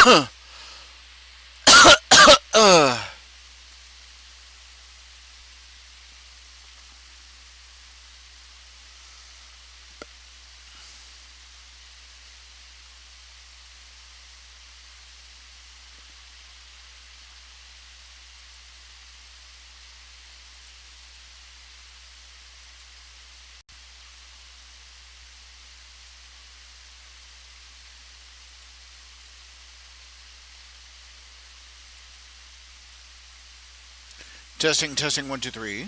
uh, testing, testing, 1, 2, 3.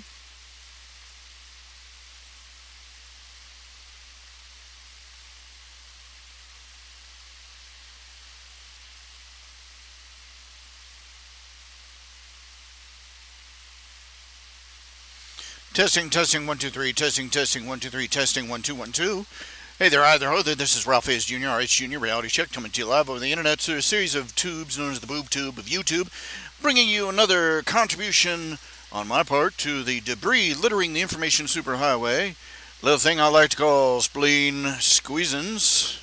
Testing, testing, 1, 2, 3. Testing, testing, 1, 2, 3. Testing, 1, 2, 1, 2. Hey there, either ho there. This is RHJunior, RHJunior Reality Check, coming to you live over the internet through a series of tubes known as the boob tube of YouTube, bringing you another contribution on my part to the debris littering the information superhighway. Little thing I like to call spleen squeezins.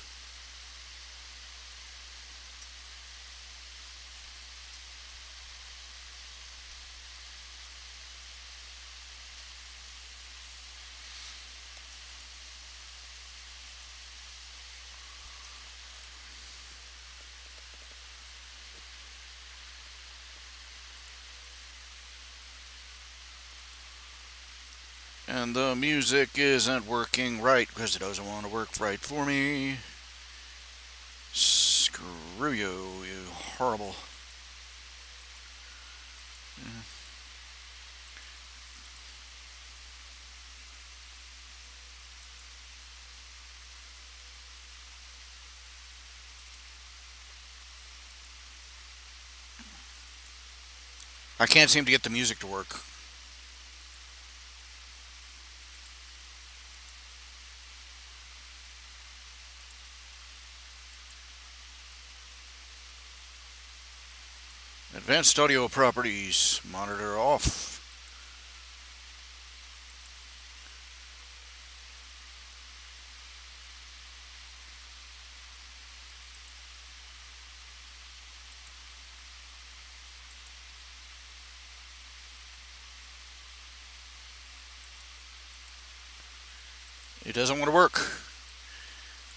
And the music isn't working right because it doesn't want to work right for me. Screw you, you horrible. I can't seem to get the music to work. Advanced audio properties, monitor off. It doesn't want to work.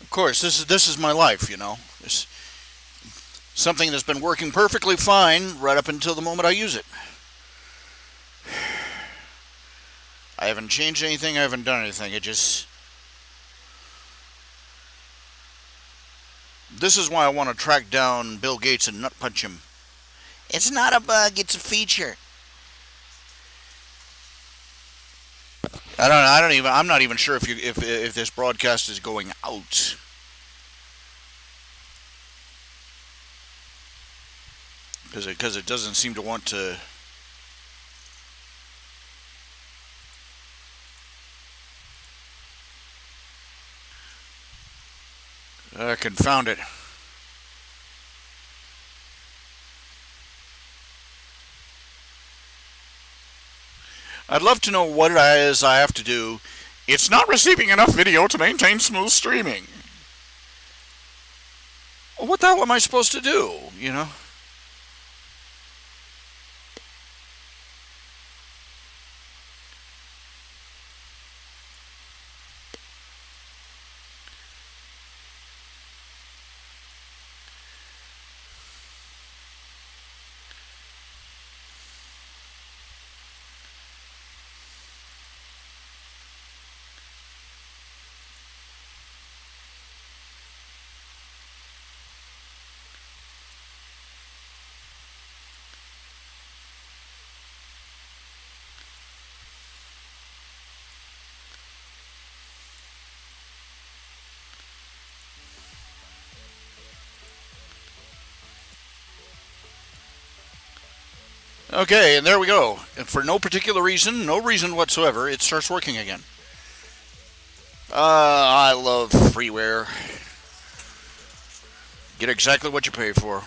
Of course, this is my life, you know. It's something that's been working perfectly fine right up until the moment I use it. I haven't changed anything, I haven't done anything. It just... This is why I want to track down Bill Gates and nut punch him. It's not a bug, it's a feature. I'm not even sure if this broadcast is going out. Because it doesn't seem to want to. Confound it. I'd love to know what it is I have to do. It's not receiving enough video to maintain smooth streaming. Well, what the hell am I supposed to do, you know? Okay, and there we go. And for no particular reason, no reason whatsoever, it starts working again. I love freeware. Get exactly what you pay for.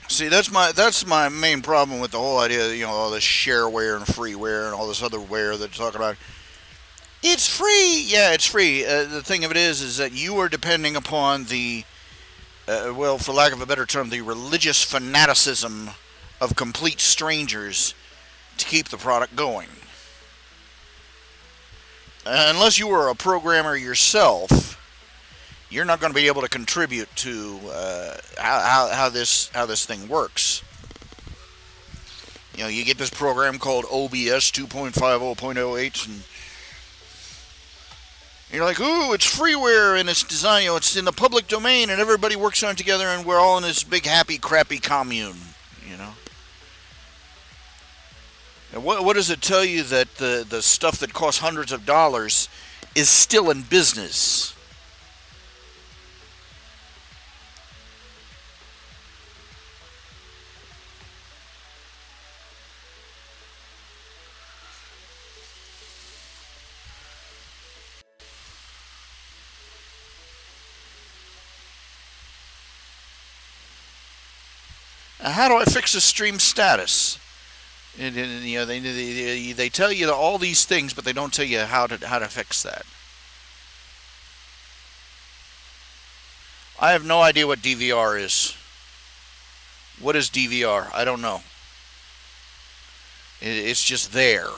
See, that's my main problem with the whole idea, you know, all this shareware and freeware and all this other ware that they're talking about. It's free. Yeah, it's free. The thing of it is that you are depending upon the, well, for lack of a better term, the religious fanaticism of complete strangers to keep the product going. Unless you are a programmer yourself, you're not going to be able to contribute to how this thing works. You get this program called OBS 2.50.08, and you're like, ooh, it's freeware and it's design, it's in the public domain, and everybody works on it together, and we're all in this big happy crappy commune. And what does it tell you that the stuff that costs hundreds of dollars is still in business? How do I fix the stream status? They tell you all these things, but they don't tell you how to fix that. I have no idea what DVR is. What is DVR? I don't know. It's just there.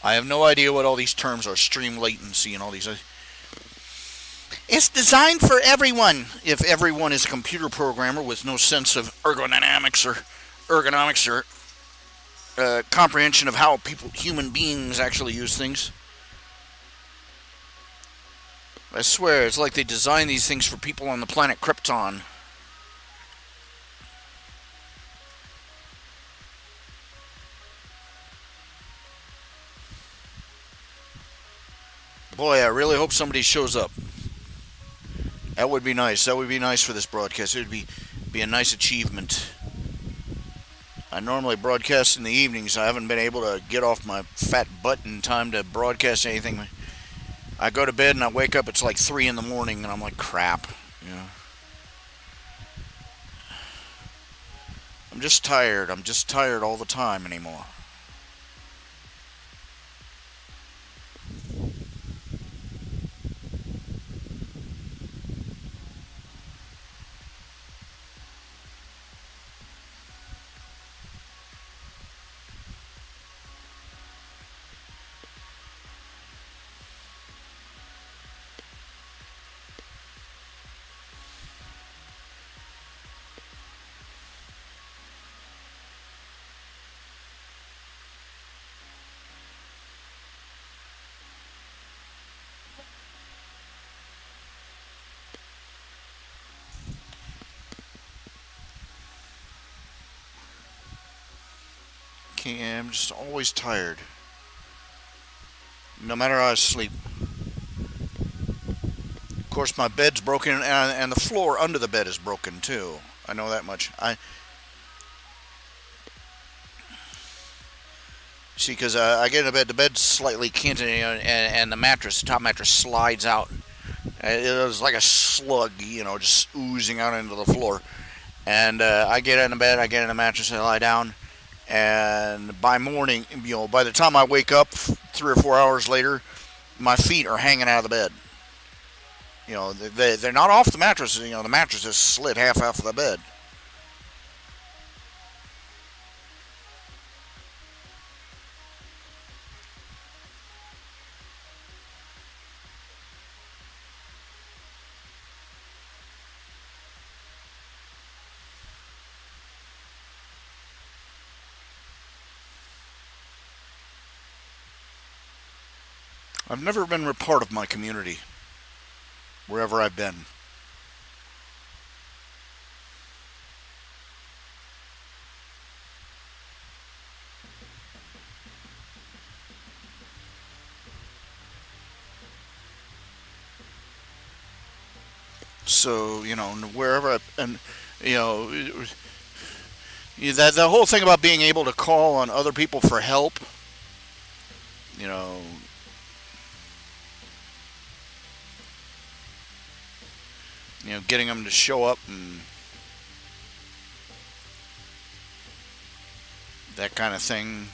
I have no idea what all these terms are. Stream latency and all these. It's designed for everyone. If everyone is a computer programmer with no sense of ergonomics or comprehension of how human beings actually use things. I swear, it's like they designed these things for people on the planet Krypton. Boy, I really hope somebody shows up. That would be nice. That would be nice for this broadcast. It would be a nice achievement. I normally broadcast in the evenings. I haven't been able to get off my fat butt in time to broadcast anything. I go to bed and I wake up, it's like 3 in the morning, and I'm like, crap. I'm just tired. I'm just tired all the time anymore. I'm just always tired. No matter how I sleep. Of course, my bed's broken, and the floor under the bed is broken too. I know that much. See, because I get into bed, the bed's slightly canted, and the top mattress slides out. It was like a slug, just oozing out into the floor. And I get in the bed, I get in the mattress, and I lie down. And by morning, by the time I wake up 3 or 4 hours later, my feet are hanging out of the bed. They're not off the mattress. The mattress is slid half off of the bed. I've never been a part of my community, wherever I've been. So, wherever and that the whole thing about being able to call on other people for help, you know, getting them to show up and that kind of thing.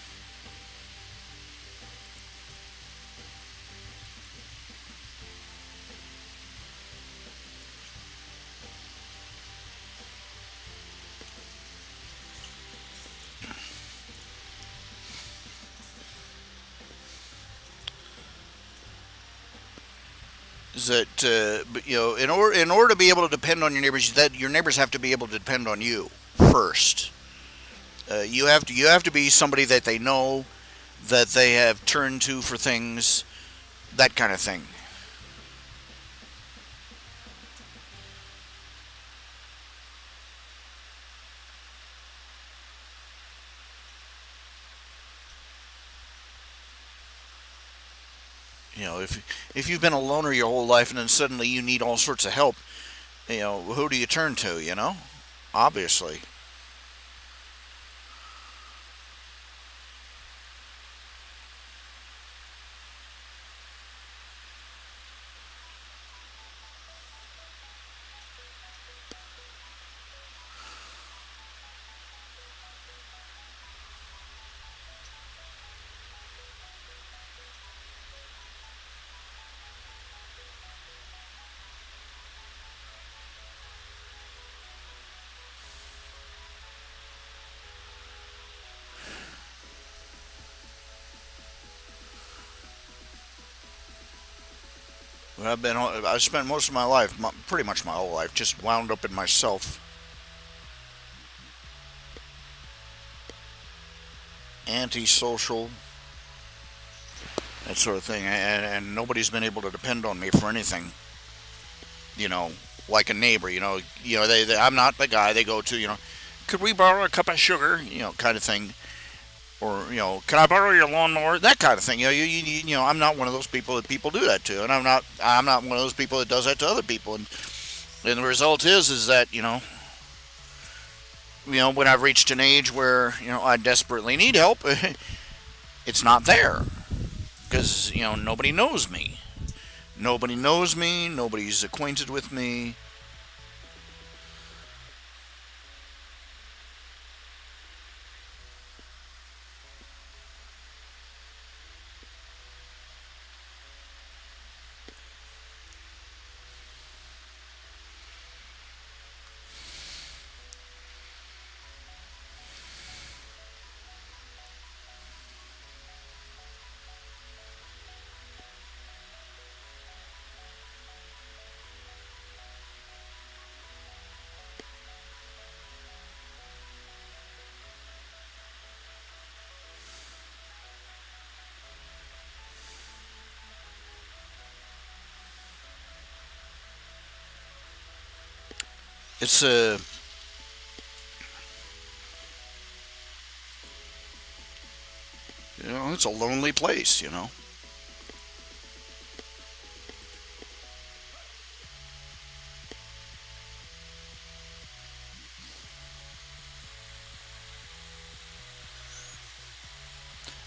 Is that in order to be able to depend on your neighbors, that your neighbors have to be able to depend on you first. You have to be somebody that they know, that they have turned to for things, that kind of thing. If you've been a loner your whole life and then suddenly you need all sorts of help, who do you turn to? Obviously. I've spent most of my life, pretty much my whole life, just wound up in myself, antisocial, that sort of thing, and nobody's been able to depend on me for anything. You know, like a neighbor. I'm not the guy they go to. Could we borrow a cup of sugar? Kind of thing. Or can I borrow your lawnmower? That kind of thing. I'm not one of those people that people do that to, and I'm not one of those people that does that to other people. And the result is that when I've reached an age where I desperately need help, it's not there because nobody knows me. Nobody knows me. Nobody's acquainted with me. It's a it's a lonely place.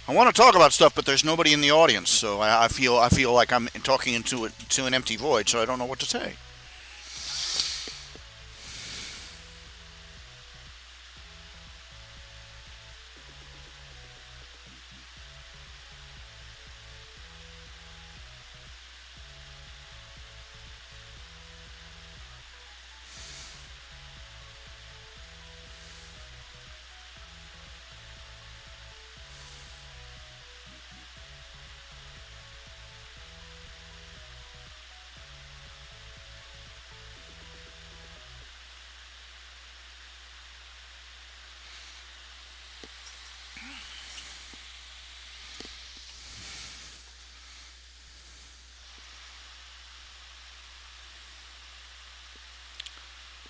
I want to talk about stuff, but there's nobody in the audience, so I feel like I'm talking to an empty void, so I don't know what to say.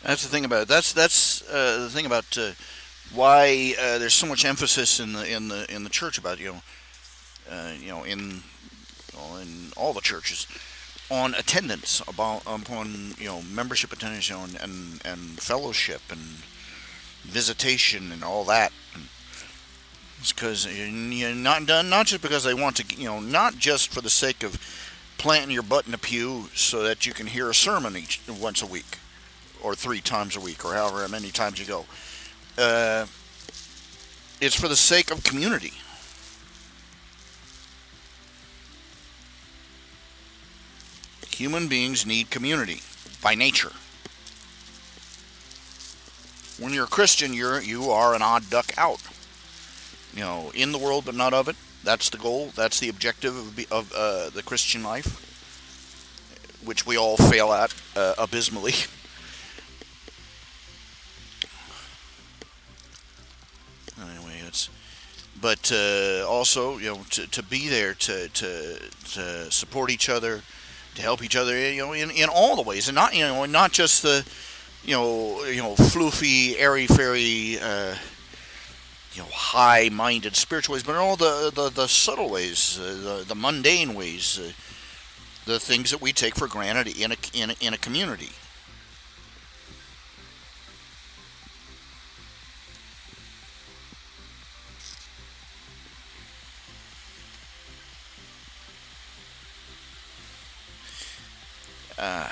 That's the thing about it. That's the thing about why there's so much emphasis in the church about in all the churches on attendance, upon membership attendance, and fellowship and visitation and all that. It's because not done, not just because they want to, not just for the sake of planting your butt in a pew so that you can hear a sermon once a week or 3 times a week or however many times you go. Uh, It's for the sake of community. Human beings need community by nature. When you're a Christian, you are an odd duck out. In the world but not of it. That's the goal. That's the objective of the Christian life, which we all fail at abysmally. Anyway, but also to be there to support each other, to help each other, in all the ways, and not just the floofy, airy fairy, high-minded spiritual ways, but in all the subtle ways, the mundane ways, the things that we take for granted in a community. Uh,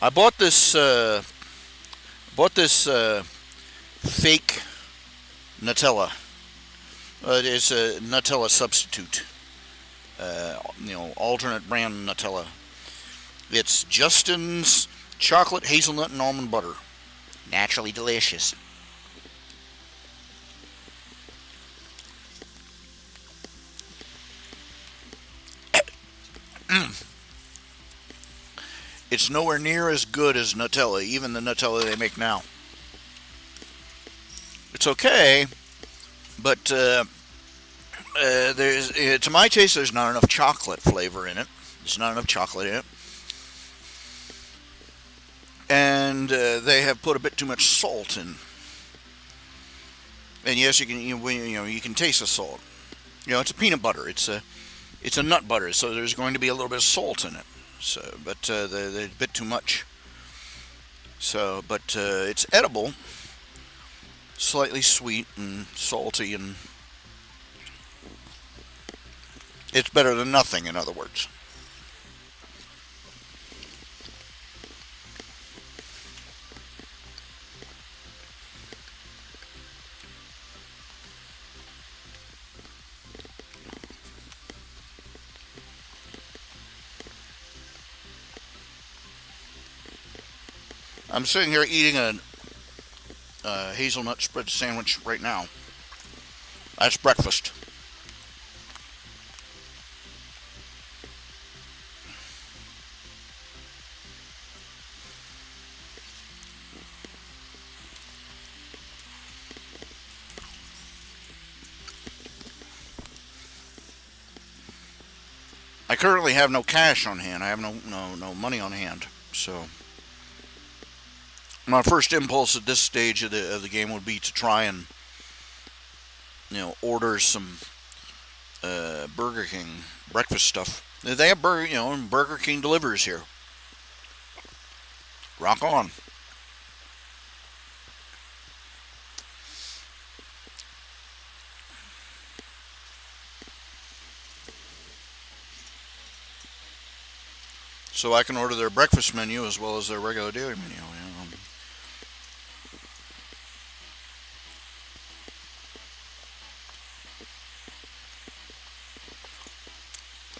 I bought this fake Nutella. It's a Nutella substitute. Alternate brand Nutella. It's Justin's chocolate, hazelnut, and almond butter. Naturally delicious. It's nowhere near as good as Nutella, even the Nutella they make now. It's okay, but to my taste, there's not enough chocolate flavor in it. There's not enough chocolate in it, and they have put a bit too much salt in. And yes, you can taste the salt. It's a peanut butter. It's a nut butter, so there's going to be a little bit of salt in it. So, but they're a bit too much. So, but it's edible, slightly sweet and salty, and it's better than nothing. In other words. I'm sitting here eating a hazelnut spread sandwich right now. That's breakfast. I currently have no cash on hand. I have no money on hand. So my first impulse at this stage of the game would be to try and order some Burger King breakfast stuff. They have Burger King delivers here. Rock on. So I can order their breakfast menu as well as their regular daily menu.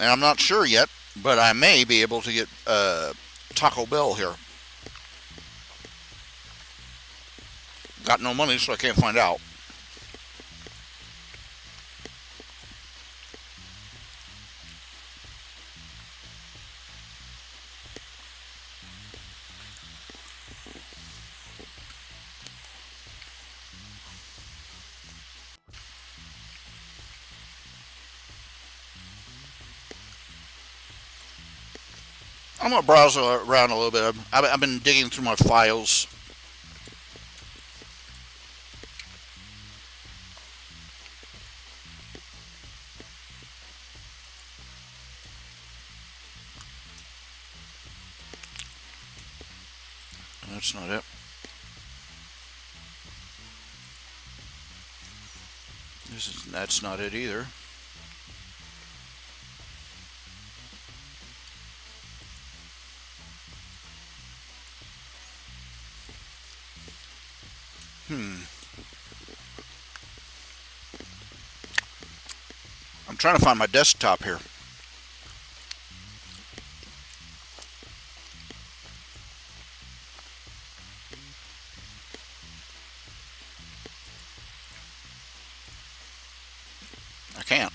And I'm not sure yet, but I may be able to get Taco Bell here. Got no money, so I can't find out. I'm gonna browse around a little bit. I've been digging through my files. That's not it. That's not it either. I'm trying to find my desktop here. I can't.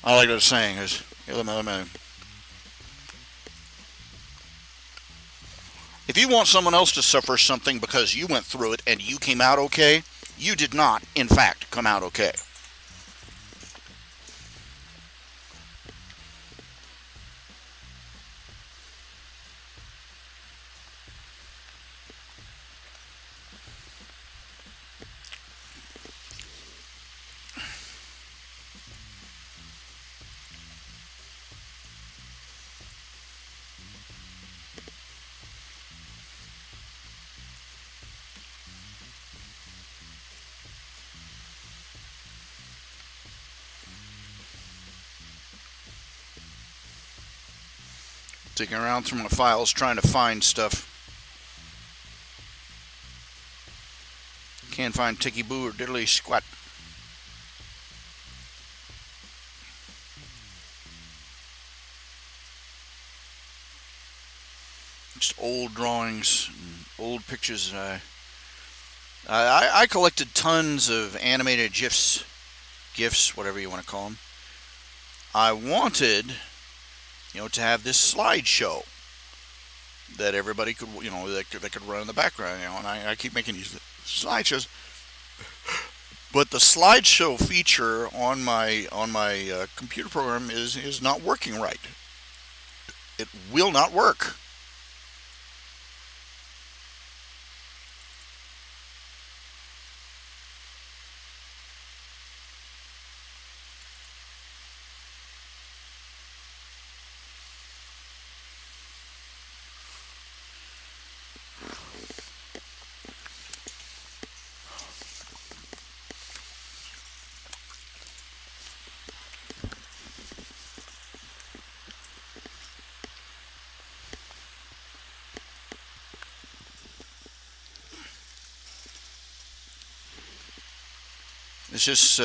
I like what it's saying is, if you want someone else to suffer something because you went through it and you came out okay, you did not, in fact, come out okay. Digging around through my files trying to find stuff. Can't find Ticky Boo or Diddly Squat. Just old drawings, old pictures. I collected tons of animated GIFs, whatever you want to call them. I wanted, to have this slideshow that everybody could, that could run in the background, and I keep making these slideshows. But the slideshow feature on my computer program is not working right. It will not work. It's just,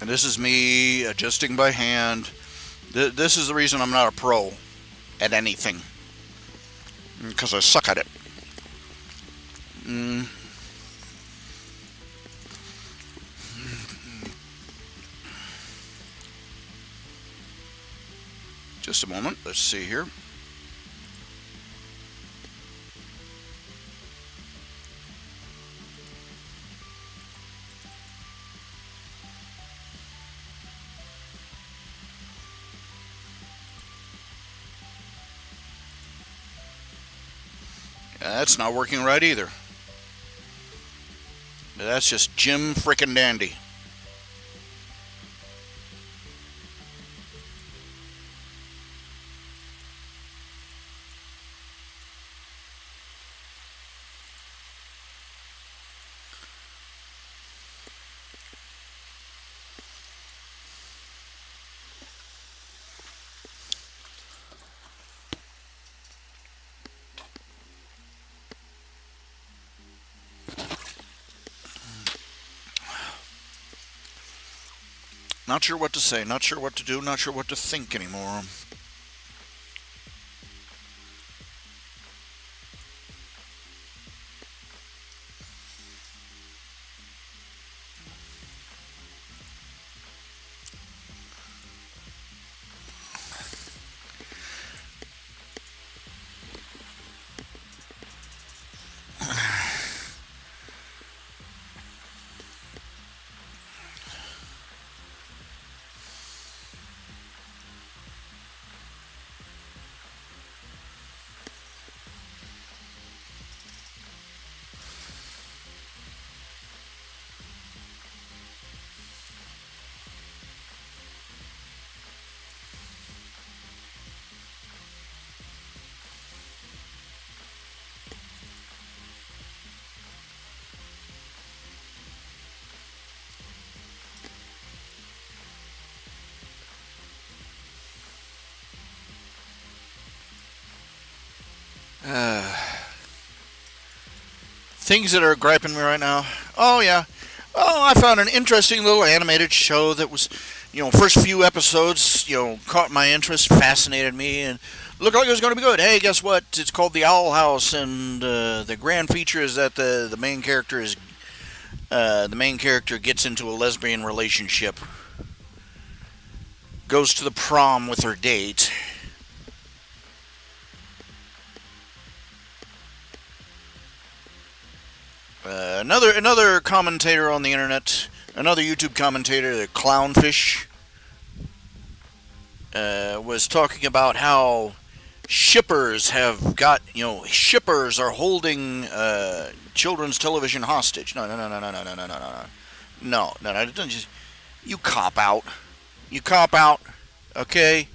and this is me adjusting by hand. This is the reason I'm not a pro at anything, because I suck at it. Just a moment. Let's see here. That's not working right either. That's just Jim frickin' Dandy. Not sure what to say, not sure what to do, not sure what to think anymore. Uh, Things that are griping me right now. Oh, yeah. Oh, I found an interesting little animated show that was, first few episodes, caught my interest, fascinated me, and looked like it was going to be good. Hey, guess what? It's called The Owl House, and the grand feature is that the main character gets into a lesbian relationship, goes to the prom with her date. Another commentator on the internet, another YouTube commentator, the Clownfish, was talking about how shippers are holding children's television hostage. No. Don't just, you cop out. You cop out. Okay,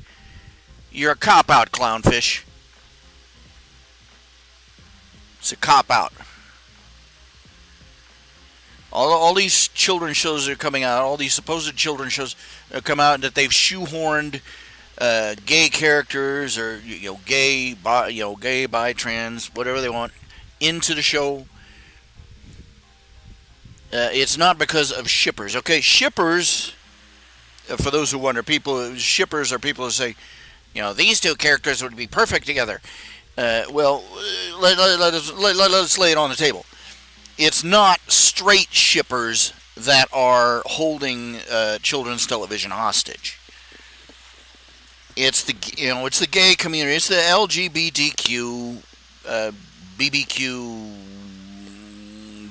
you're a cop out, Clownfish. It's a cop out. All these children's shows that are coming out, all these supposed children's shows that come out, that they've shoehorned gay characters or gay, bi, trans, whatever they want, into the show. It's not because of shippers. Okay, shippers. For those who wonder, shippers are people who say, these two characters would be perfect together. Well, let us lay it on the table. It's not straight shippers that are holding children's television hostage. It's the gay community. It's the LGBTQ, BBQ,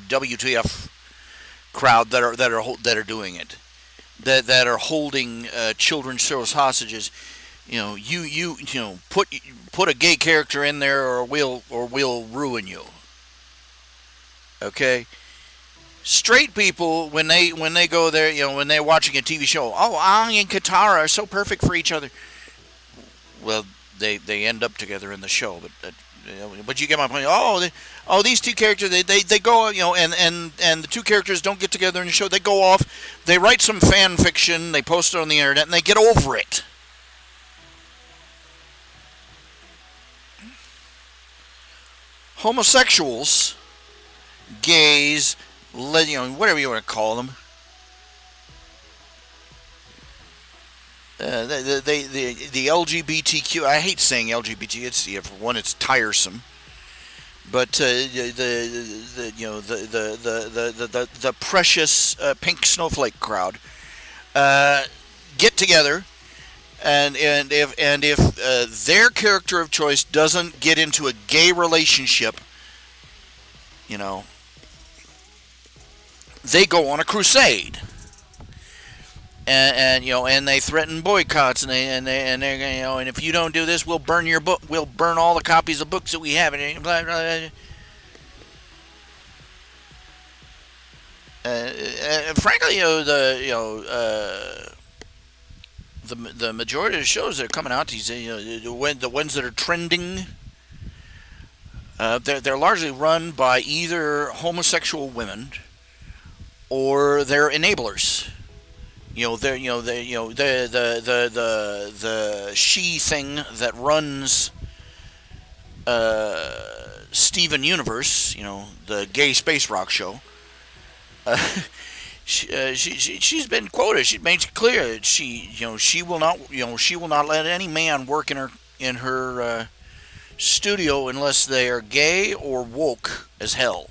WTF crowd that are doing it. That are holding children's shows hostages. Put a gay character in there, or we'll ruin you. Okay, straight people when they go there, when they're watching a TV show, oh, Ang and Katara are so perfect for each other. Well, they end up together in the show, but you get my point. These two characters they go, and the two characters don't get together in the show. They go off, they write some fan fiction, they post it on the internet, and they get over it. Homosexuals, gays, whatever you want to call them. The LGBTQ. I hate saying LGBT. For one, it's tiresome. But the precious pink snowflake crowd get together, and if their character of choice doesn't get into a gay relationship, they go on a crusade, and they threaten boycotts, and if you don't do this, we'll burn your book. We'll burn all the copies of books that we have. And blah, blah, blah. Frankly, the majority of the shows that are coming out, the ones that are trending, they're largely run by either homosexual women or they're enablers. The she thing that runs Steven Universe, the gay space rock show. she's been quoted. She made it clear that she will not let any man work in her studio unless they are gay or woke as hell.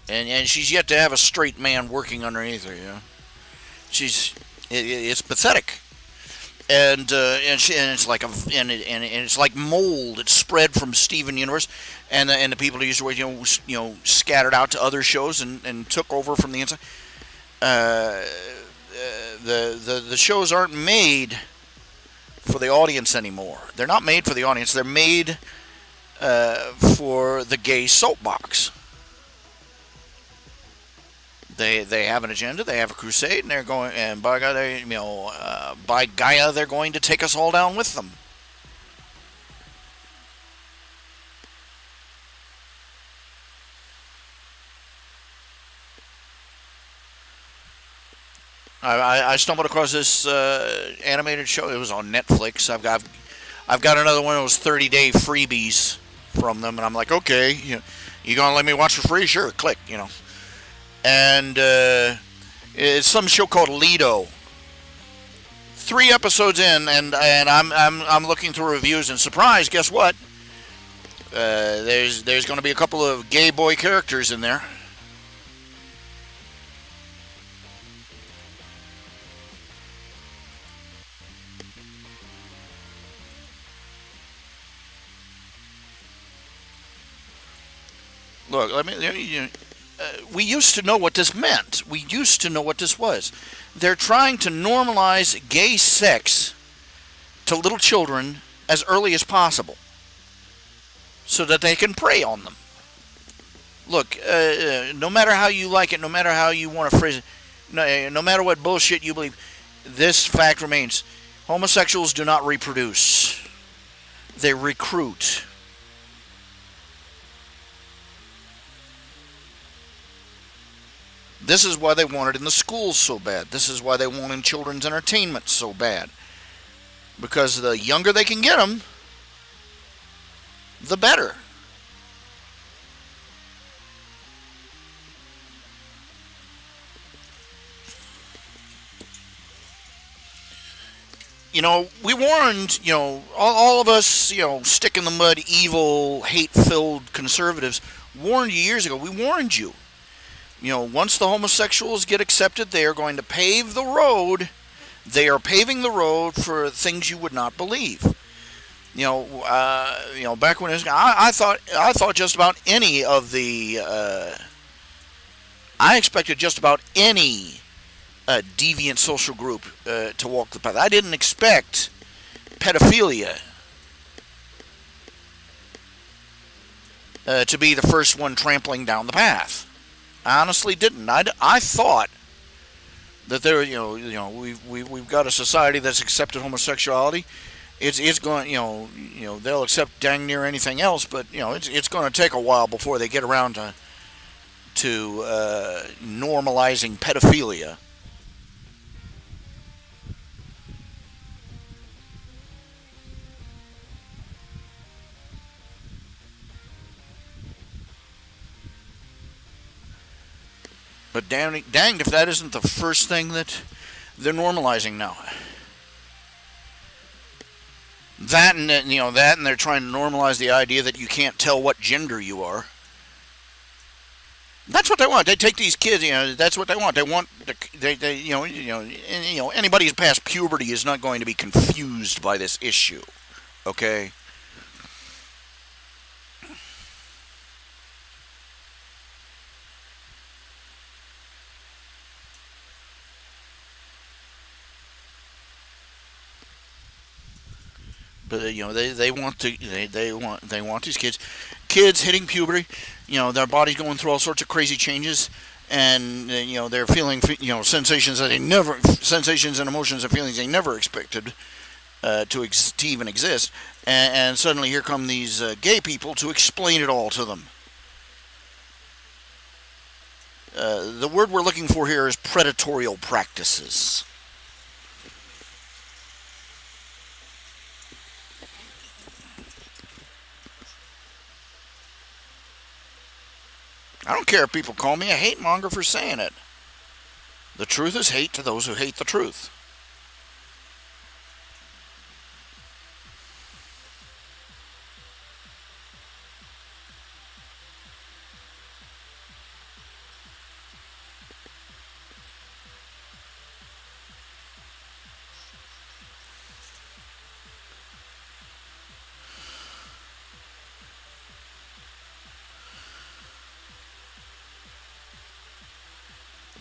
And she's yet to have a straight man working underneath her. She's it's pathetic. And it's like and it's like mold. It's spread from Steven Universe, and the people who used to work, scattered out to other shows and took over from the inside. Uh, the shows aren't made for the audience anymore. They're not made for the audience. They're made for the gay soapbox. They have an agenda. They have a crusade, and they're going. And by God, by Gaia, they're going to take us all down with them. I stumbled across this animated show. It was on Netflix. I've got another one of those 30-day freebies from them, and I'm like, okay, you gonna let me watch for free? Sure, click. And it's some show called Lido. 3 episodes in, and I'm looking through reviews, and surprise, guess what? There's going to be a couple of gay boy characters in there. Look, we used to know what this meant. We used to know what this was. They're trying to normalize gay sex to little children as early as possible so that they can prey on them. Look, no matter how you like it, no matter how you want to phrase it, no matter what bullshit you believe, this fact remains. Homosexuals do not reproduce. They recruit. This is why they want it in the schools so bad. This is why they want it in children's entertainment so bad. Because the younger they can get them, the better. We warned, all of us, stick in the mud, evil, hate-filled conservatives, warned you years ago. We warned you. Once the homosexuals get accepted, they are going to pave the road. They are paving the road for things you would not believe. Back when I thought just about any of the, I expected just about any deviant social group to walk the path. I didn't expect pedophilia to be the first one trampling down the path. I honestly didn't. I thought that there, we've got a society that's accepted homosexuality. It's going, they'll accept dang near anything else, but it's going to take a while before they get around to normalizing pedophilia. But danged if that isn't the first thing that they're normalizing now. That and they're trying to normalize the idea that you can't tell what gender you are. That's what they want. They take these kids. That's what they want. They want anybody who's past puberty is not going to be confused by this issue. Okay. But they want these kids hitting puberty. Their body's going through all sorts of crazy changes, and they're feeling sensations and emotions and feelings they never expected to even exist. And suddenly here come these gay people to explain it all to them. The word we're looking for here is predatorial practices. I don't care if people call me a hate monger for saying it. The truth is hate to those who hate the truth.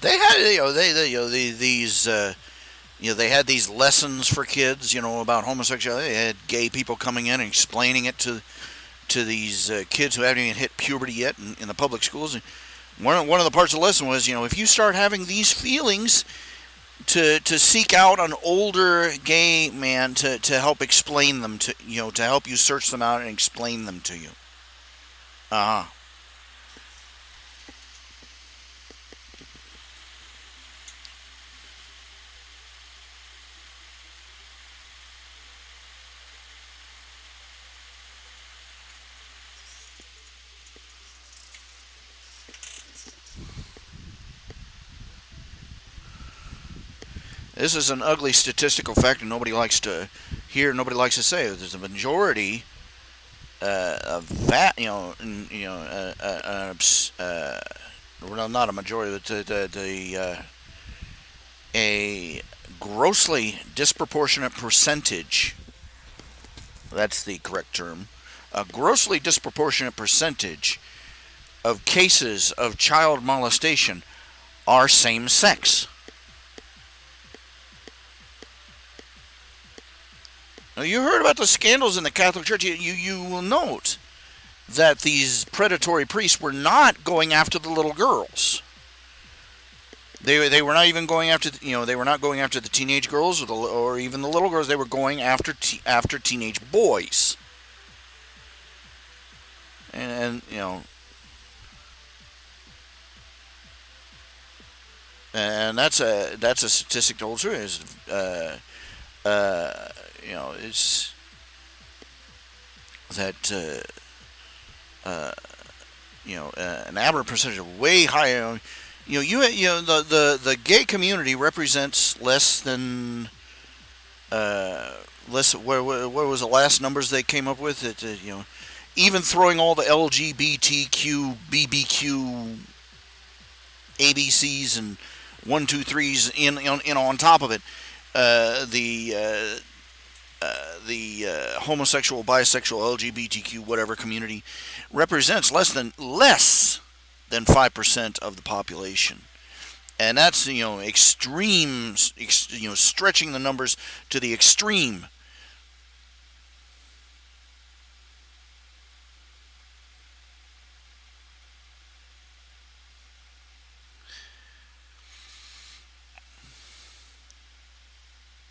They had, they had these lessons for kids, about homosexuality. They had gay people coming in and explaining it to these kids who haven't even hit puberty yet in the public schools. And one of the parts of the lesson was, if you start having these feelings, to seek out an older gay man to help explain them to help you search them out and explain them to you. Uh huh. This is an ugly statistical fact, and nobody likes to hear. Nobody likes to say it. There's a majority of that. Well, not a majority, but a grossly disproportionate percentage. That's the correct term. A grossly disproportionate percentage of cases of child molestation are same sex. Now, you heard about the scandals in the Catholic Church. You will note that these predatory priests were not going after the little girls. They were not even going after they were not going after the teenage girls or even the little girls. They were going after teenage boys. And and that's a statistic to hold true. It's that an aberrant percentage of way higher. The gay community represents less than What was the last numbers they came up with? Even throwing all the LGBTQ, BBQ, ABCs, and 1, 2, 3s in on top of it, the homosexual, bisexual, LGBTQ, whatever community represents less than 5% of the population, and that's extreme, stretching the numbers to the extreme.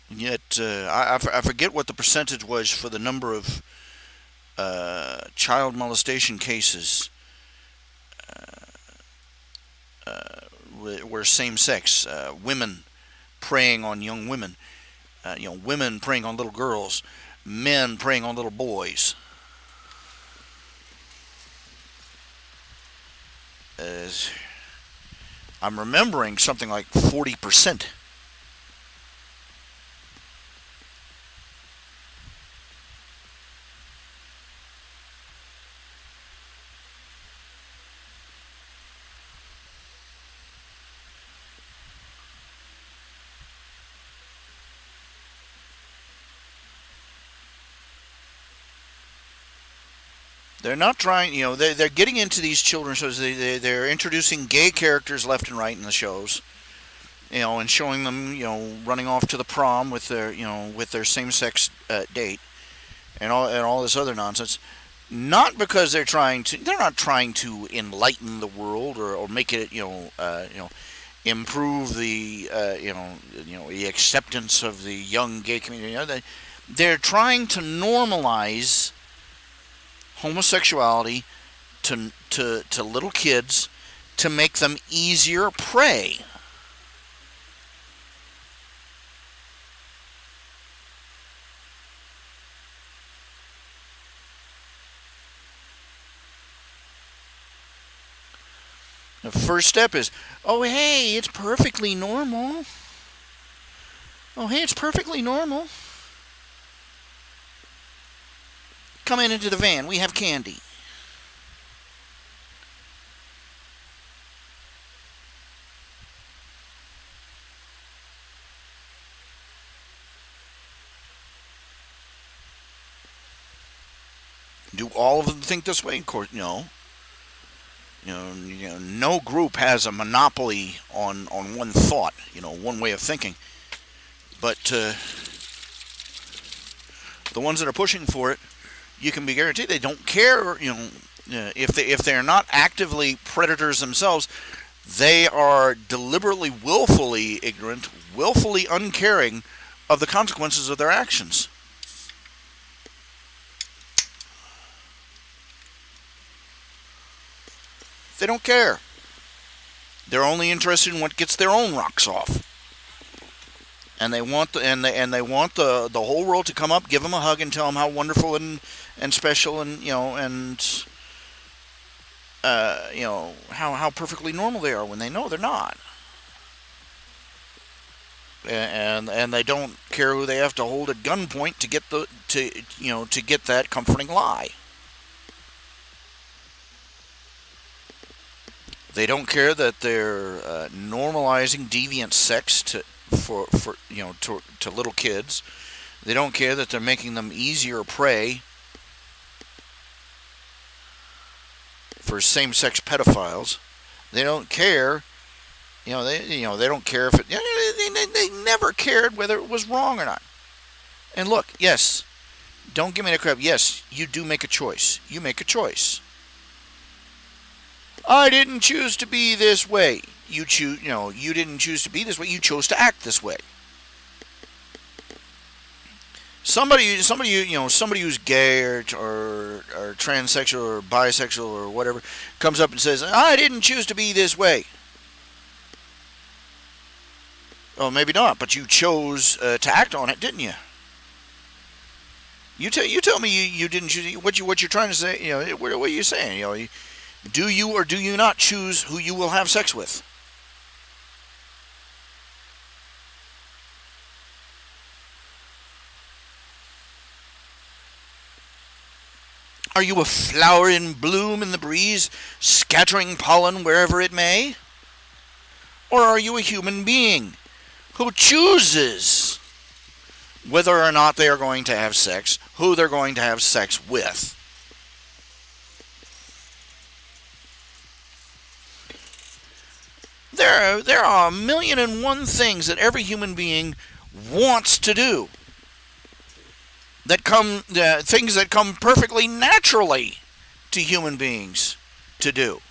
And yet, I forget what the percentage was for the number of child molestation cases were same-sex women preying on young women, women preying on little girls, men preying on little boys. As I'm remembering, something like 40%. They're not trying, they're getting into these children's shows. They're introducing gay characters left and right in the shows, and showing them, running off to the prom with their same-sex date, and all this other nonsense. Not because they're not trying to enlighten the world or make it, improve the, the acceptance of the young gay community. They're trying to normalize homosexuality to little kids to make them easier prey. The first step is, oh, hey, it's perfectly normal. Oh, hey, it's perfectly normal. Come into the van. We have candy. Do all of them think this way? Of course, no. No group has a monopoly on one thought, one way of thinking. But the ones that are pushing for it, you can be guaranteed they don't care. If they're not actively predators themselves, they are deliberately, willfully ignorant, willfully uncaring of the consequences of their actions. They don't care. They're only interested in what gets their own rocks off. And they want the whole world to come up, give them a hug, and tell them how wonderful and special how perfectly normal they are when they know they're not. And they don't care who they have to hold at gunpoint to get that comforting lie. They don't care that they're normalizing deviant sex to little kids. They don't care that they're making them easier prey for same-sex pedophiles. They don't care. They don't care if it. They never cared whether it was wrong or not. And look, yes, don't give me the crap. Yes, you do make a choice. You make a choice. I didn't choose to be this way. You didn't choose to be this way. You chose to act this way. Somebody who's gay or transsexual or bisexual or whatever comes up and says, I didn't choose to be this way. Oh, maybe not, but you chose to act on it, didn't you? You tell me you didn't choose. What you're trying to say? What are you saying? Do you or do you not choose who you will have sex with? Are you a flower in bloom in the breeze, scattering pollen wherever it may? Or are you a human being who chooses whether or not they are going to have sex, who they're going to have sex with? There are 1,000,001 things that every human being wants to do. Things that come perfectly naturally to human beings to do.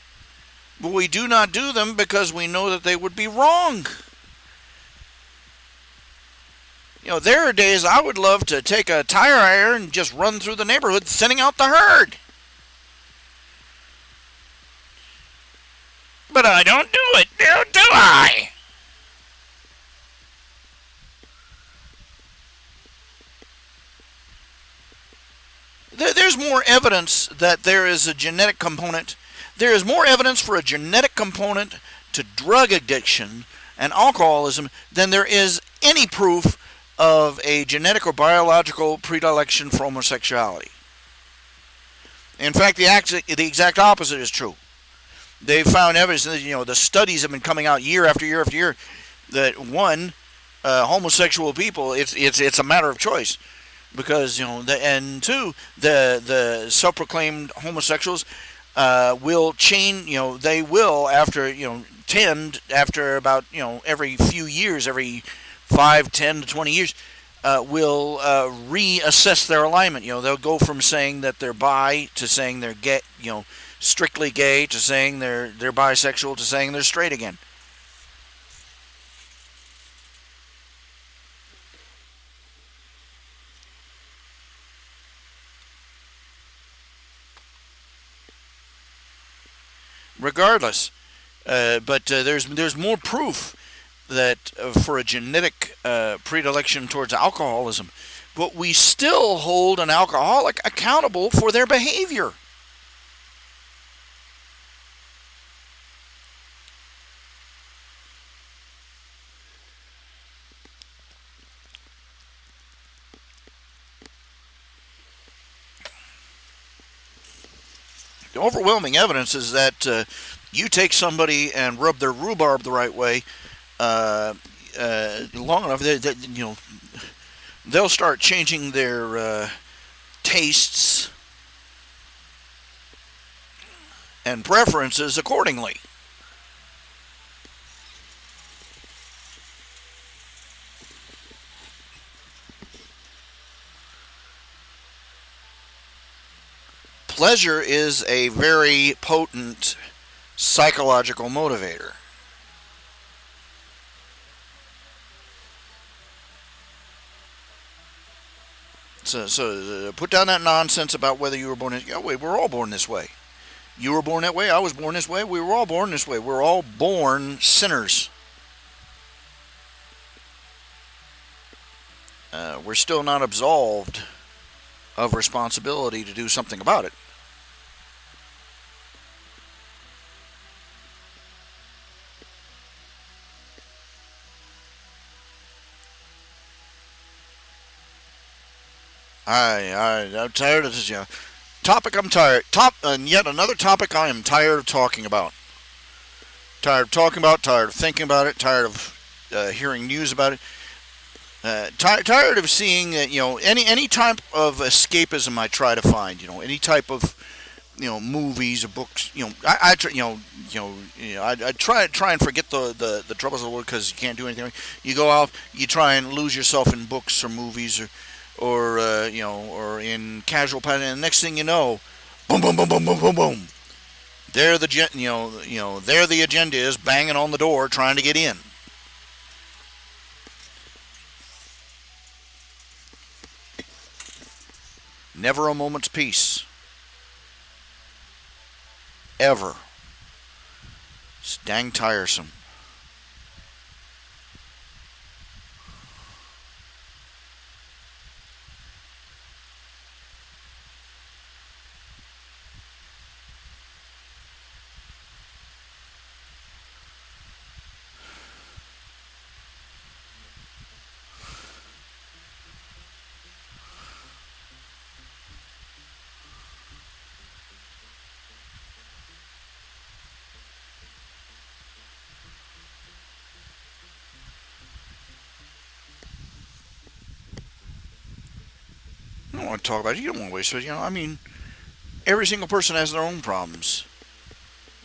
But we do not do them because we know that they would be wrong. There are days I would love to take a tire iron and just run through the neighborhood thinning out the herd. But I don't do it, do I? There's more evidence that there is a genetic component. There is more evidence for a genetic component to drug addiction and alcoholism than there is any proof of a genetic or biological predilection for homosexuality. In fact, the exact opposite is true. They've found evidence, the studies have been coming out year after year after year, that one, homosexual people, it's a matter of choice. Because, and two, the self-proclaimed homosexuals will change, they will, tend, after about, every few years, every 5, 10 to 20 years, will reassess their alignment. They'll go from saying that they're bi to saying they're gay, strictly gay, to saying they're bisexual, to saying they're straight again. Regardless, but there's more proof that for a genetic predilection towards alcoholism, but we still hold an alcoholic accountable for their behavior. the overwhelming evidence is that you take somebody and rub their rhubarb the right way long enough, they'll start changing their tastes and preferences accordingly. Pleasure is a very potent psychological motivator. So put down that nonsense about whether you were born this way. We're all born this way. You were born that way. I was born this way. We were all born this way. We're all born sinners. We're still not absolved of responsibility to do something about it. I'm tired of this. Topic I'm tired. And yet another topic I am tired of talking about. Tired of talking about. Tired of thinking about it. Tired of hearing news about it. Tired of seeing any type of escapism I try to find. Any type of movies or books. I try and forget the troubles of the world because you can't do anything. You go out, you try and lose yourself in books or movies or in casual pattern, and the next thing you know, boom, boom, boom, boom, boom, boom, boom. There there the agenda is banging on the door trying to get in. Never a moment's peace. Ever. It's dang tiresome. I don't want to talk about it. You don't want to waste it. Every single person has their own problems,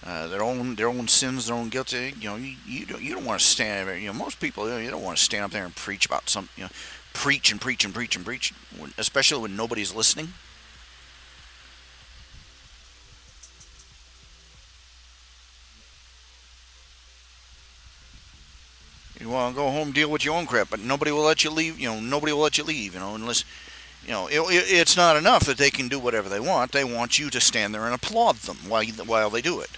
their own sins, their own guilt. You don't want to stand there. Most people, you don't want to stand up there and preach about something. Preach and preach and preach and preach, especially when nobody's listening. You want to go home, deal with your own crap, but nobody will let you leave. Nobody will let you leave. Unless it's not enough that they can do whatever they want. They want you to stand there and applaud them while they do it.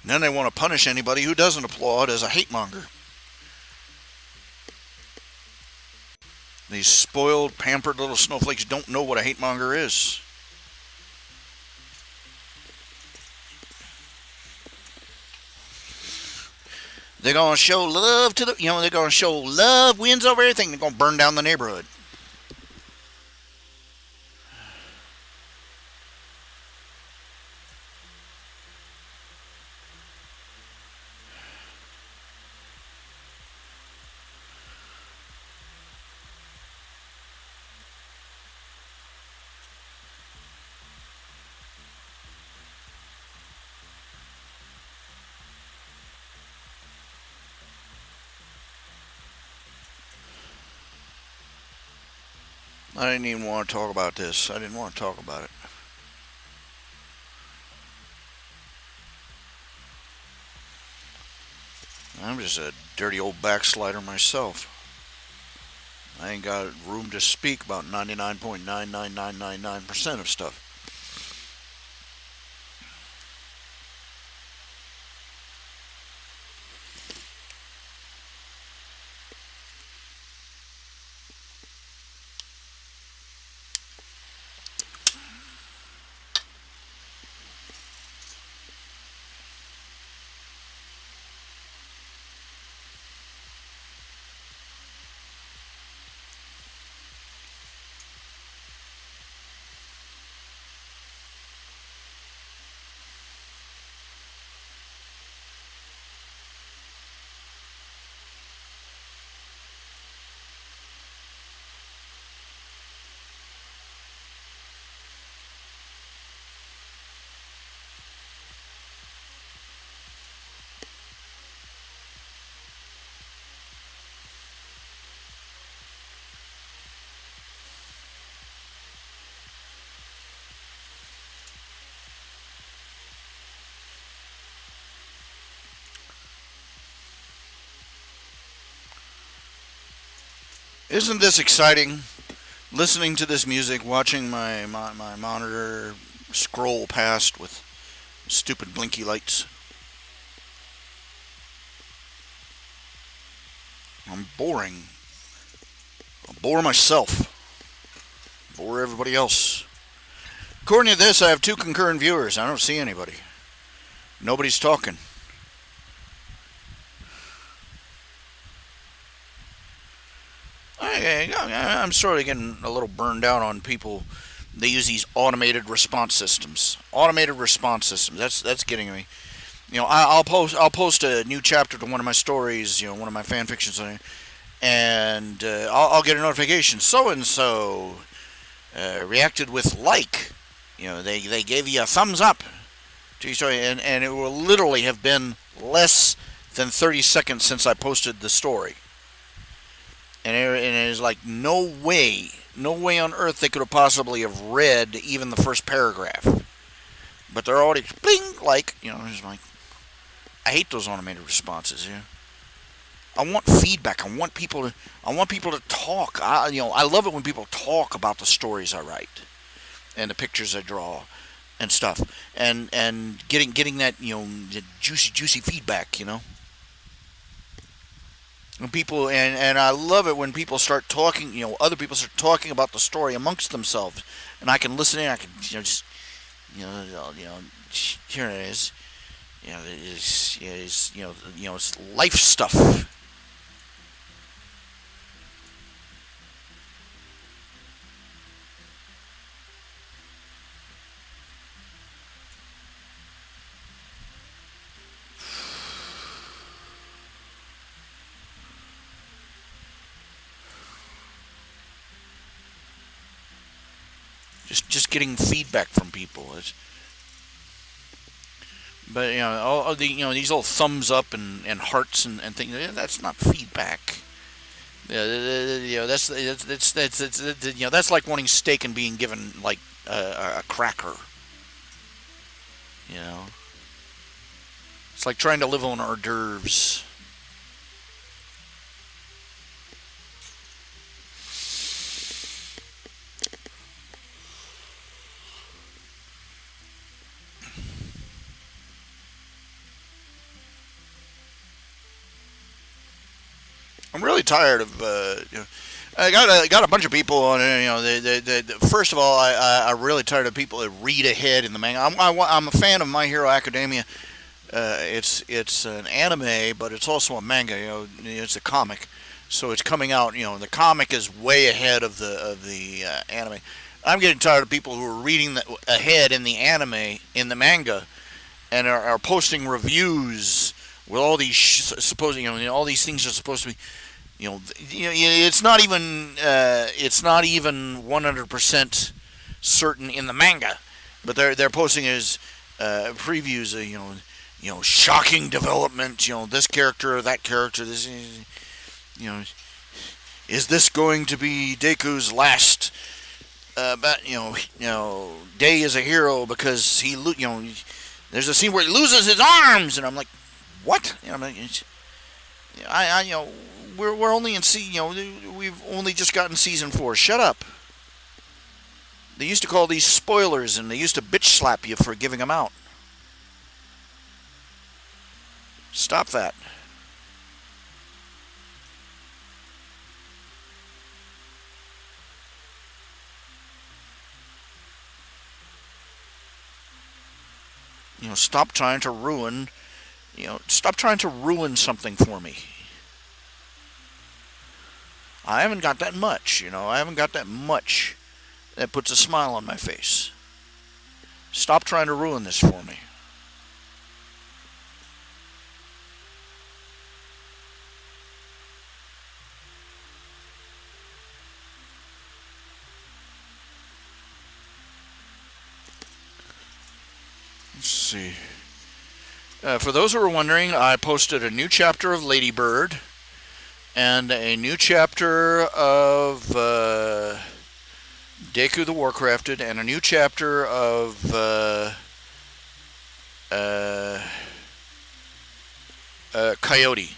And then they want to punish anybody who doesn't applaud as a hate monger. These spoiled, pampered little snowflakes don't know what a hate monger is. They're gonna show love to they're gonna show love wins over everything. They're gonna burn down the neighborhood. I didn't even want to talk about this. I didn't want to talk about it. I'm just a dirty old backslider myself. I ain't got room to speak about 99.99999% of stuff. Isn't this exciting? Listening to this music, watching my monitor scroll past with stupid blinky lights. I'm boring. I'll bore myself. Bore everybody else. According to this, I have 2 concurrent viewers. I don't see anybody. Nobody's talking. I'm sort of getting a little burned out on people. They use these automated response systems. Automated response systems. That's getting me. I'll post a new chapter to one of my stories. One of my fan fictions, and I'll get a notification. So and so reacted with like. They gave you a thumbs up to your story, and it will literally have been less than 30 seconds since I posted the story. And it is like no way on earth they could have possibly have read even the first paragraph. But they're already bling like, it's like, I hate those automated responses. I want feedback. I want people to talk. I love it when people talk about the stories I write and the pictures I draw and stuff, and getting that the juicy feedback. When people and I love it when people start talking. Other people start talking about the story amongst themselves, and I can listen in. I can just here it is. It's life stuff. Just getting feedback from people. But all the these little thumbs up and hearts and things. That's not feedback. That's like wanting steak and being given like a cracker. You know, it's like trying to live on hors d'oeuvres. I'm really tired of. I got a bunch of people on it. First of all, I'm really tired of people that read ahead in the manga. I'm a fan of My Hero Academia. It's an anime, but it's also a manga. It's a comic, so it's coming out. The comic is way ahead of the anime. I'm getting tired of people who are reading ahead in the anime in the manga, and are posting reviews with all these supposed all these things are supposed to be it's not even 100% certain in the manga, but they're posting as previews of shocking development, this character or that character, this is this going to be Deku's last but day as a hero because there's a scene where he loses his arms, and I'm like, what? We're only in we've only just gotten season 4. Shut up. They used to call these spoilers, and they used to bitch slap you for giving them out. Stop that. Stop trying to ruin. Stop trying to ruin something for me. I haven't got that much, I haven't got that much that puts a smile on my face. Stop trying to ruin this for me. Let's see. For those who are wondering, I posted a new chapter of Ladybird and a new chapter of Deku the Warcrafted, and a new chapter of Coyote.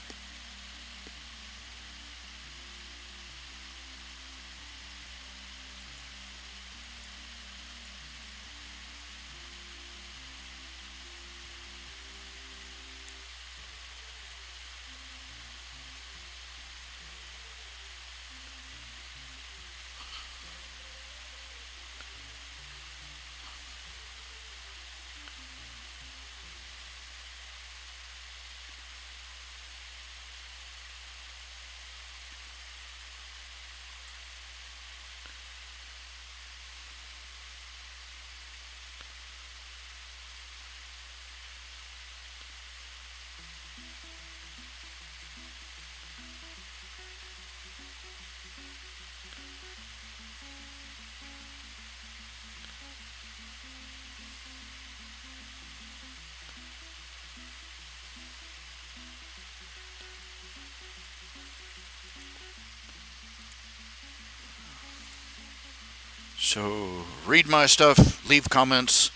So read my stuff, leave comments,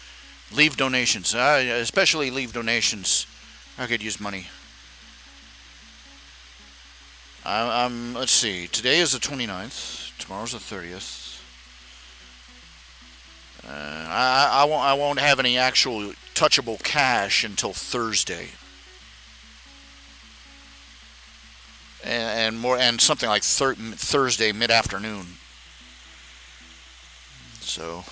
leave donations. Especially leave donations. I could use money. Let's see. Today is the 29th. Tomorrow's the 30th. I won't have any actual touchable cash until Thursday. And something like Thursday mid-afternoon. So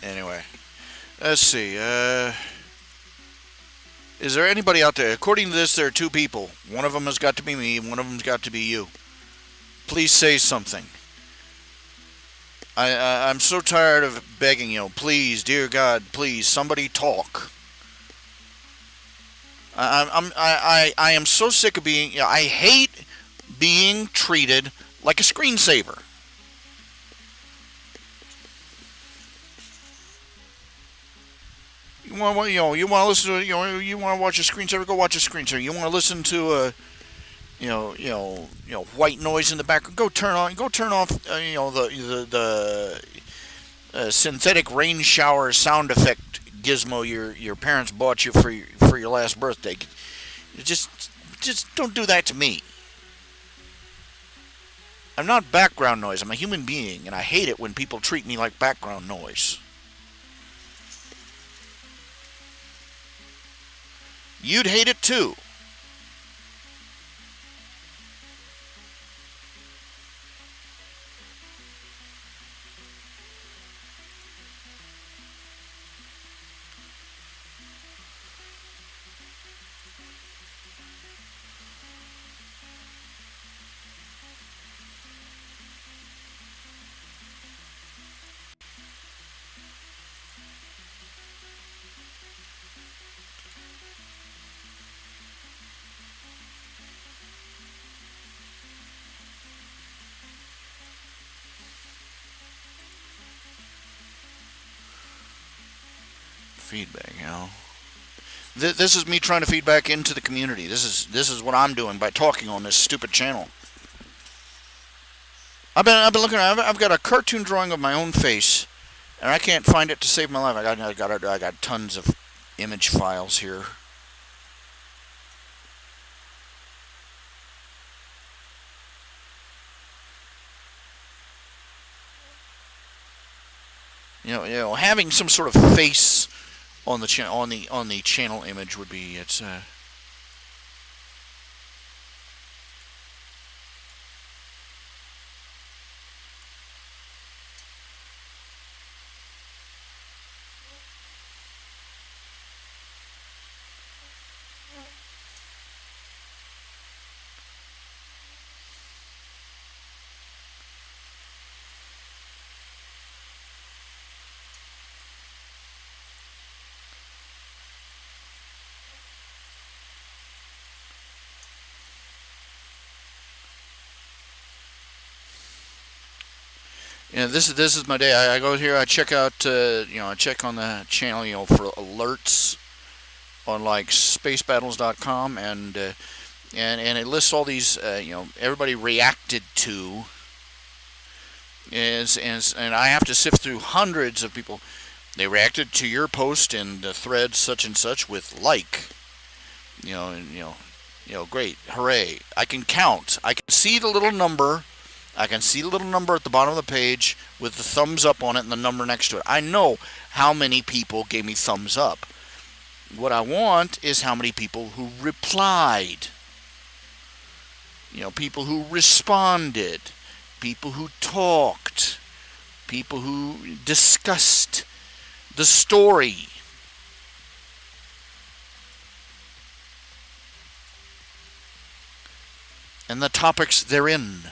anyway, let's see. Is there anybody out there? According to this, there are two people. One of them has got to be me, and one of them's got to be you. Please say something. I'm so tired of begging, please, dear God, please, somebody talk. I am so sick of being, I hate being treated like a screensaver. You want to listen to, you want to watch a screensaver, go watch a screensaver. You want to listen to white noise in the background, go turn off, the synthetic rain shower sound effect gizmo your parents bought you for your last birthday. Just don't do that to me. I'm not background noise. I'm a human being, and I hate it when people treat me like background noise. You'd hate it too. Feedback, This is me trying to feed back into the community. This is what I'm doing by talking on this stupid channel. I've been looking. I've got a cartoon drawing of my own face, and I can't find it to save my life. I got tons of image files here. Having some sort of face on the channel image would be this is my day. I go here. I check out. I check on the channel. For alerts on like spacebattles.com, and it lists all these. Everybody reacted to. And I have to sift through hundreds of people. They reacted to your post in the thread such and such with like. Great, hooray! I can count. I can see the little number. I can see the little number at the bottom of the page with the thumbs up on it and the number next to it. I know how many people gave me thumbs up. What I want is how many people who replied. People who responded. People who talked. People who discussed the story. And the topics therein.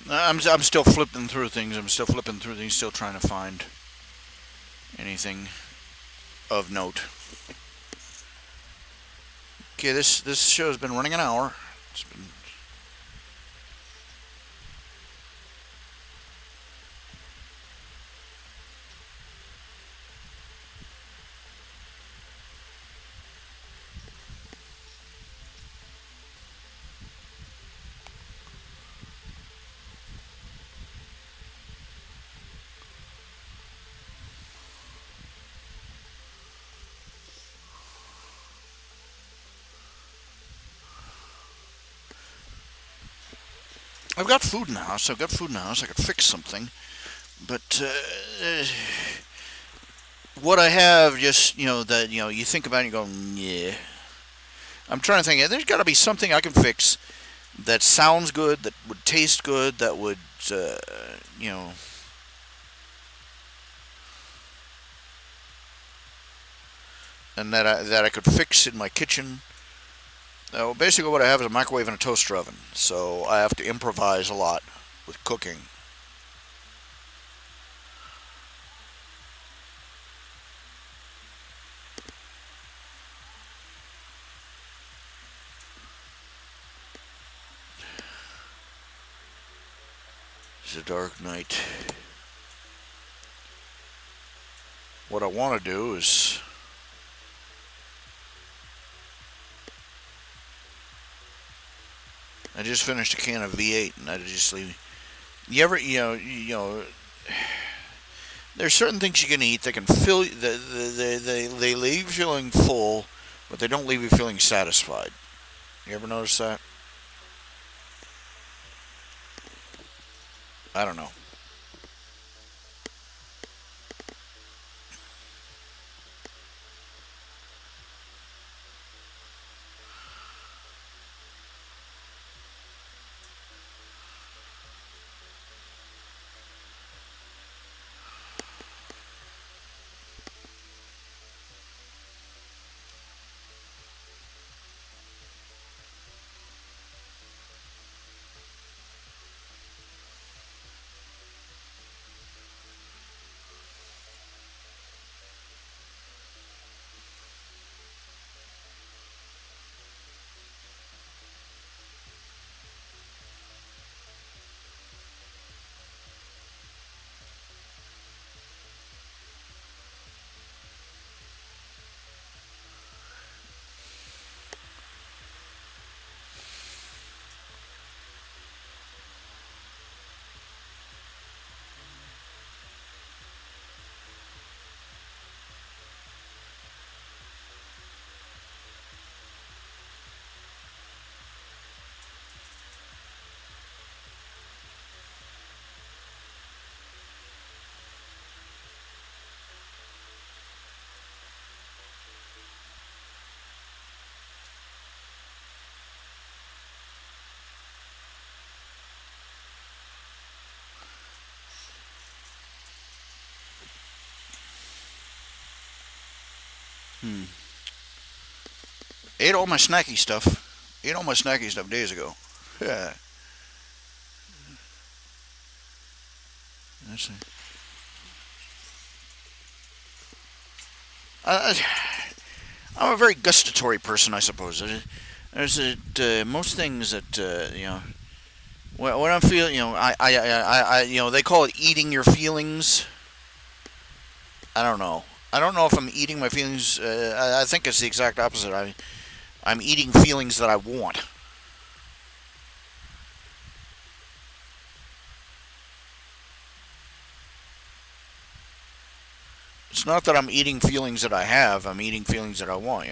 I'm still flipping through things. Still trying to find anything of note. Okay, this show's been running an hour. It's been I've got food in the house. I could fix something, but what I have, just that you think about it and you go, yeah. I'm trying to think. There's got to be something I can fix that sounds good, that would taste good, that would uh, you know and that I could fix in my kitchen. Basically, what I have is a microwave and a toaster oven, so I have to improvise a lot with cooking. It's a dark night. What I want to do is I just finished a can of V8, and I just leave. You ever, there's certain things you can eat that can fill. They leave you feeling full, but they don't leave you feeling satisfied. You ever notice that? I don't know. Hmm. Ate all my snacky stuff. Ate all my snacky stuff days ago. Yeah. That's it. I, I'm a very gustatory person, I suppose. There's most things that when I'm feeling, they call it eating your feelings. I don't know. I don't know if I'm eating my feelings. I think it's the exact opposite. I'm eating feelings that I want. It's not that I'm eating feelings that I have. I'm eating feelings that I want.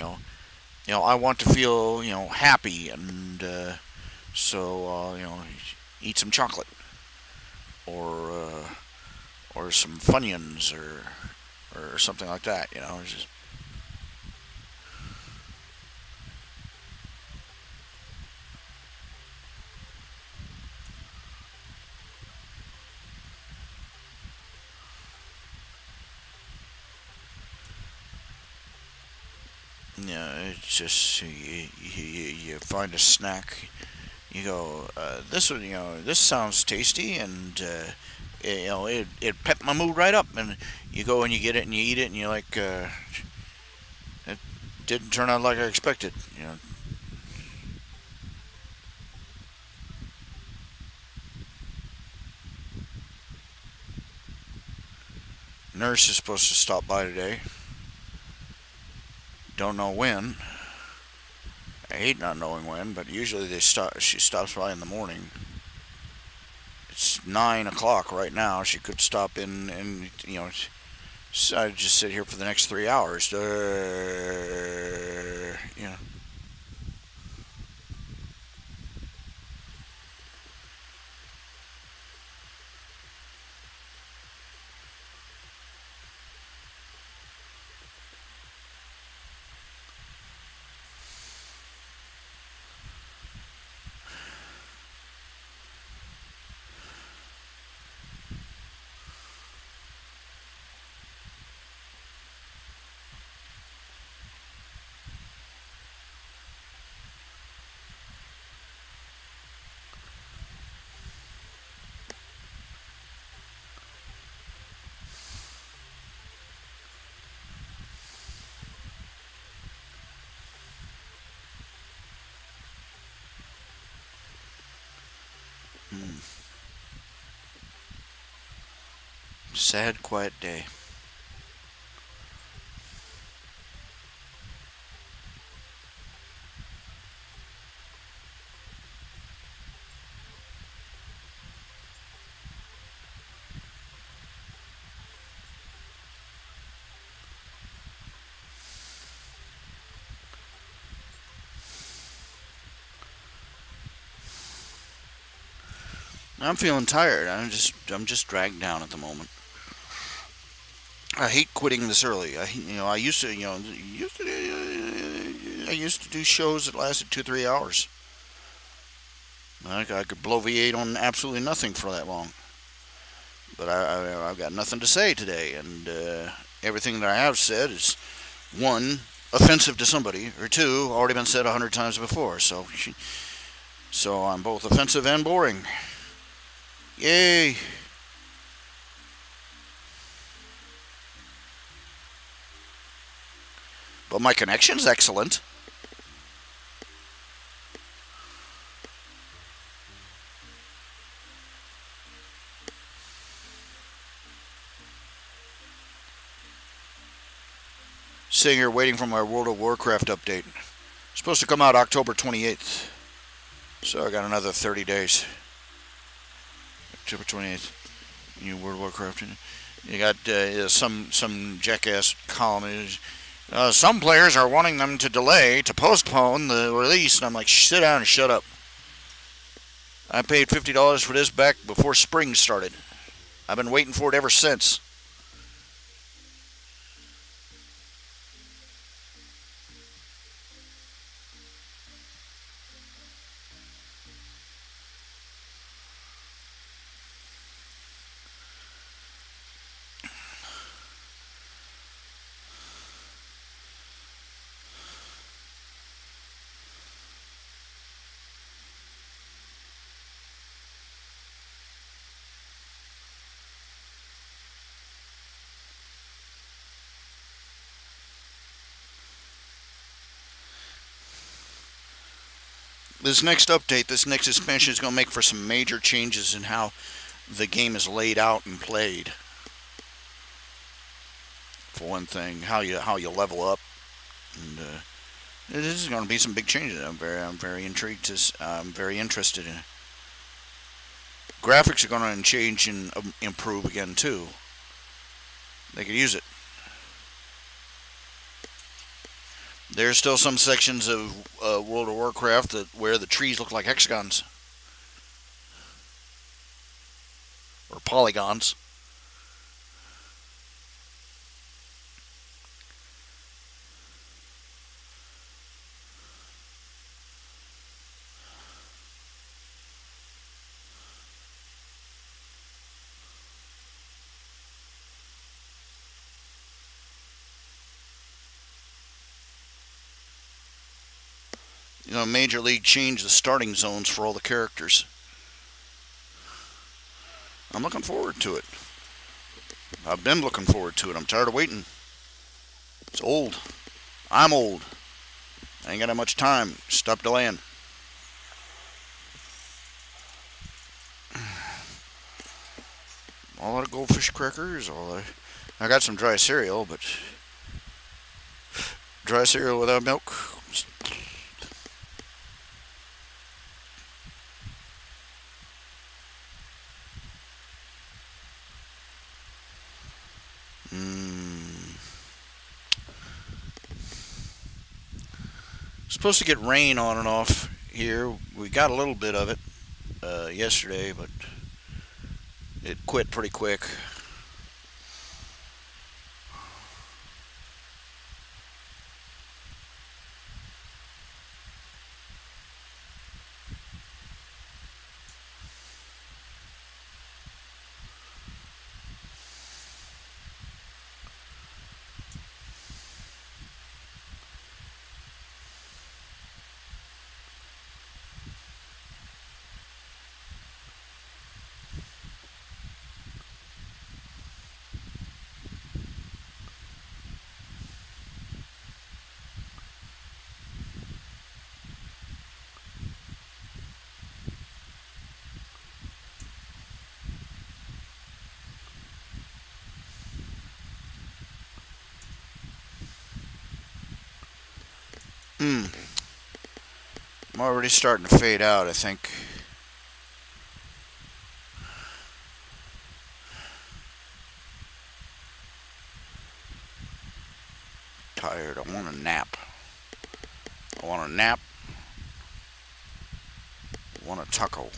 I want to feel happy, and eat some chocolate or some Funyuns or something like that. It's just, it's just you find a snack You go, this sounds tasty, and it pepped my mood right up. And you go and you get it and you eat it, and you're like, it didn't turn out like I expected. Nurse is supposed to stop by today. Don't know when. I hate not knowing when, but usually they stop. She stops by in the morning. It's 9 o'clock right now. She could stop in, and I'd just sit here for the next 3 hours. You know. Hmm. Sad, quiet day. I'm feeling tired. I'm just dragged down at the moment. I hate quitting this early. I used to, I used to do shows that lasted 2, 3 hours. I could blow V8 on absolutely nothing for that long. But I've got nothing to say today, and everything that I have said is one, offensive to somebody, or two, already been said 100 times before. So I'm both offensive and boring. Yay! But my connection's excellent. Sitting here waiting for my World of Warcraft update. It's supposed to come out October 28th. So I got another 30 days. October 28th. New World of Warcraft. You got some jackass column. Some players are wanting them to delay, to postpone the release. And I'm like, sit down and shut up. I paid $50 for this back before spring started. I've been waiting for it ever since. This next update, this next expansion is going to make for some major changes in how the game is laid out and played. For one thing, how you level up, and this is going to be some big changes. I'm very intrigued. I'm very interested in it. Graphics are going to change and improve again too. They could use it. There's still some sections of World of Warcraft where the trees look like hexagons or polygons. going to major league change the starting zones for all the characters. I'm looking forward to it. I've been looking forward to it. I'm tired of waiting. It's old. I'm old. I ain't got that much time. Stop delaying. A lot of goldfish crackers. I got some dry cereal, but dry cereal without milk. Supposed to get rain on and off here. We got a little bit of it yesterday, but it quit pretty quick. I'm already starting to fade out, I think. Tired. I want a nap. I want a nap. I want a taco.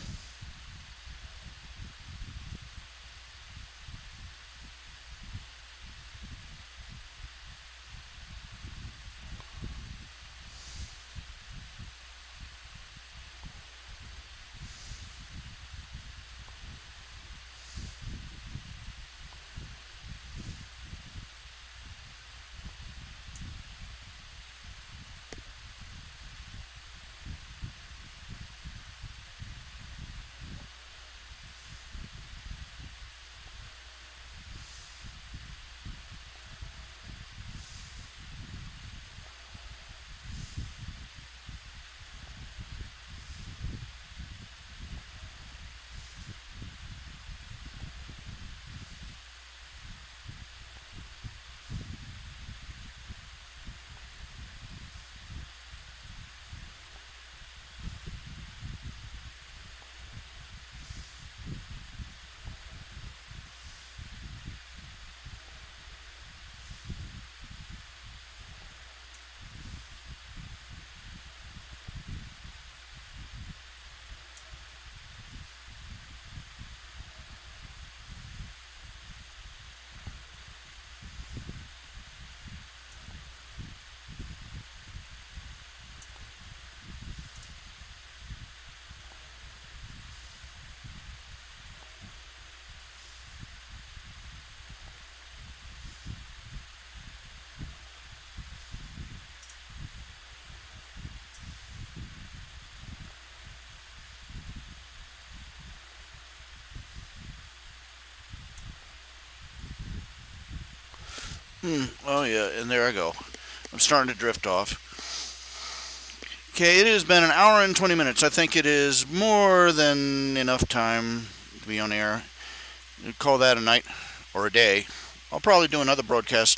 Oh yeah, and there I go. I'm starting to drift off. Okay, it has been an hour and 20 minutes. I think it is more than enough time to be on air. Call that a night or a day. I'll probably do another broadcast